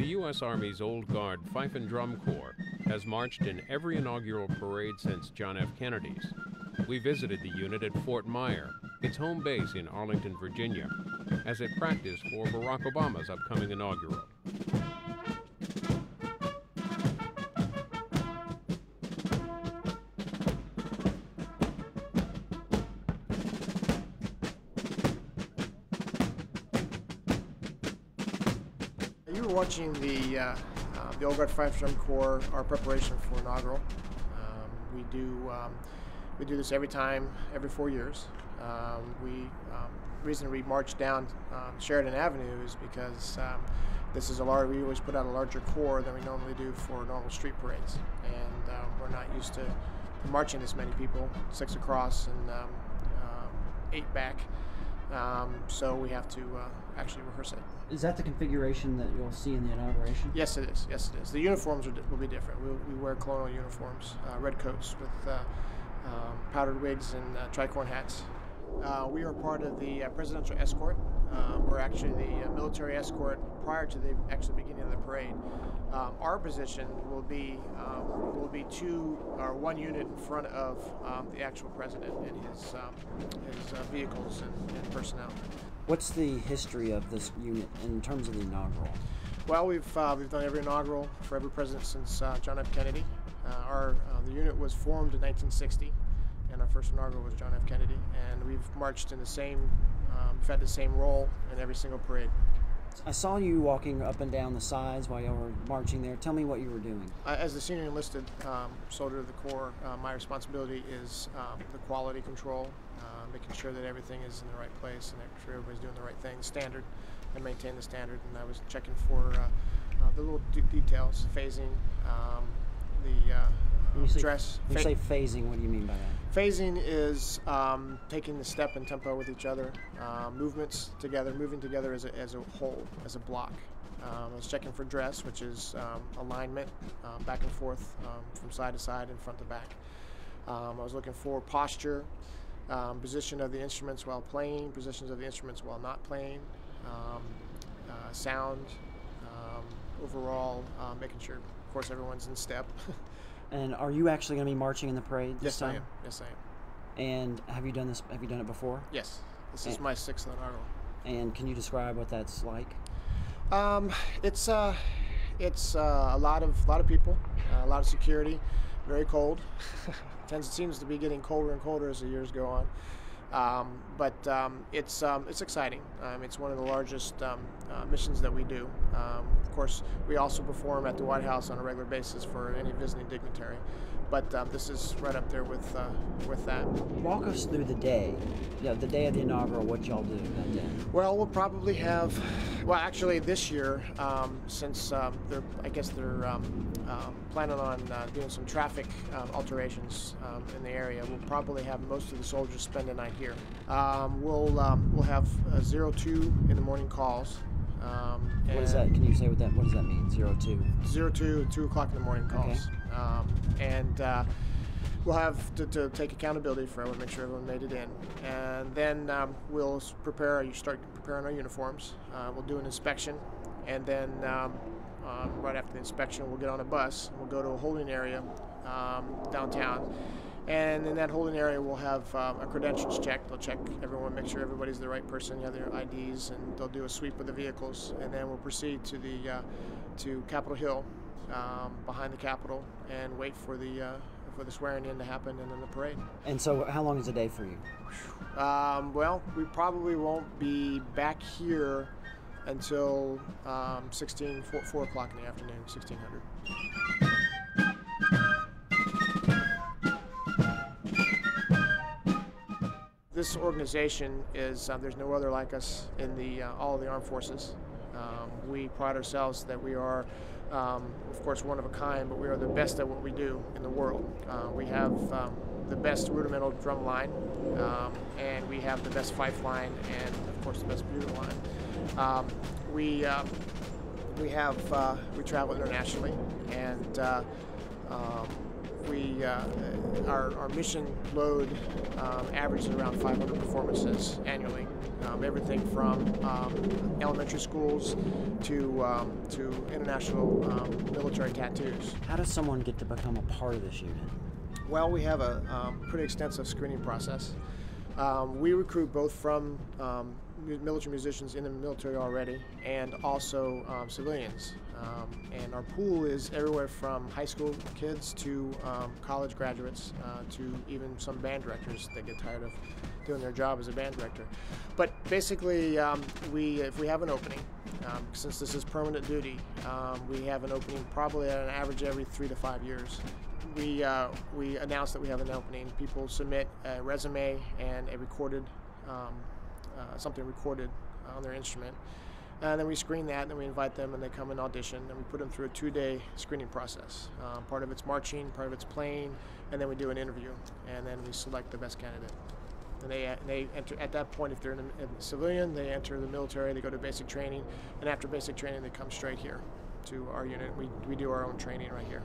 The U.S. Army's Old Guard Fife and Drum Corps has marched in every inaugural parade since John F. Kennedy's. We visited the unit at Fort Myer, its home base in Arlington, Virginia, as it practiced for Barack Obama's upcoming inaugural. You were watching the Old Guard Fife Drum Corps, our preparation for Inaugural. We do this every 4 years. Reason we march down Sheridan Avenue is because we always put out a larger corps than we normally do for normal street parades, and we're not used to marching this many people, 6 across and 8 back. So we have to actually rehearse it. Is that the configuration that you'll see in the inauguration? Yes, it is. Yes, it is. The uniforms will be different. We wear colonial uniforms, red coats with powdered wigs and tricorn hats. We are part of the presidential escort. We're actually the military escort prior to the actual beginning of the parade. Our position will be one unit in front of the actual president and his vehicles and personnel. What's the history of this unit in terms of the inaugural? Well, we've done every inaugural for every president since John F. Kennedy. The unit was formed in 1960, and our first inaugural was John F. Kennedy. And we've marched in the same, we've had the same role in every single parade. I saw you walking up and down the sides while you were marching there. Tell me what you were doing. As the senior enlisted soldier of the Corps, my responsibility is the quality control, making sure that everything is in the right place and making sure everybody's doing the right thing, standard, and maintain the standard. And I was checking for the little details, phasing, dress. When you say phasing, what do you mean by that? Phasing is taking the step and tempo with each other, movements together, moving together as a whole, as a block. I was checking for dress, which is alignment, back and forth, from side to side and front to back. I was looking for posture, position of the instruments while playing, positions of the instruments while not playing, sound, overall, making sure, of course, everyone's in step. And are you actually going to be marching in the parade this time? I am. Yes, I am. And have you done this? Have you done it before? Yes. This is my 6th inaugural. And can you describe what that's like? It's a lot of people, a lot of security, very cold. Seems to be getting colder and colder as the years go on. But it's exciting. It's one of the largest missions that we do. Of course, we also perform at the White House on a regular basis for any visiting dignitary. But this is right up there with that. Walk us through the day. Yeah, the day of the inaugural. What y'all do that day? Well, we'll probably have. Well, actually, this year, since they're planning on doing some traffic alterations in the area, we'll probably have most of the soldiers spend the night here. We'll have 02 in the morning calls. What is that? Can you say what does that mean? 02. 02, 2 o'clock in the morning calls. Okay. We'll have to take accountability for everyone, make sure everyone made it in. And then we'll start preparing our uniforms. We'll do an inspection, and then right after the inspection, we'll get on a bus. We'll go to a holding area downtown. And in that holding area, we'll have a credentials check. They'll check everyone, make sure everybody's the right person, you have their IDs, and they'll do a sweep of the vehicles. And then we'll proceed to Capitol Hill, behind the Capitol, and wait for the swearing in to happen, and then the parade. And so, how long is the day for you? Well, we probably won't be back here until 4 o'clock in the afternoon, 1600. This organization is, there's no other like us in all of the armed forces. We pride ourselves that we are, of course, one of a kind, but we are the best at what we do in the world. We have the best rudimental drum line, and we have the best fife line, and of course the best bugle line. We travel internationally, and our mission load averages around 500 performances annually. everything from elementary schools to international military tattoos. How does someone get to become a part of this unit? Well, we have a pretty extensive screening process. We recruit both from military musicians in the military already and also civilians. And our pool is everywhere from high school kids to college graduates to even some band directors that get tired of doing their job as a band director. But basically, if we have an opening, since this is permanent duty, we have an opening probably at an average every 3 to 5 years. We announce that we have an opening. People submit a resume and a recorded, something recorded on their instrument. And then we screen that, and then we invite them, and they come and audition, and we put them through a 2-day screening process. Part of it's marching, part of it's playing, and then we do an interview, and then we select the best candidate. And they enter at that point. If they're in a civilian, they enter the military. They go to basic training, and after basic training, they come straight here to our unit. We do our own training right here.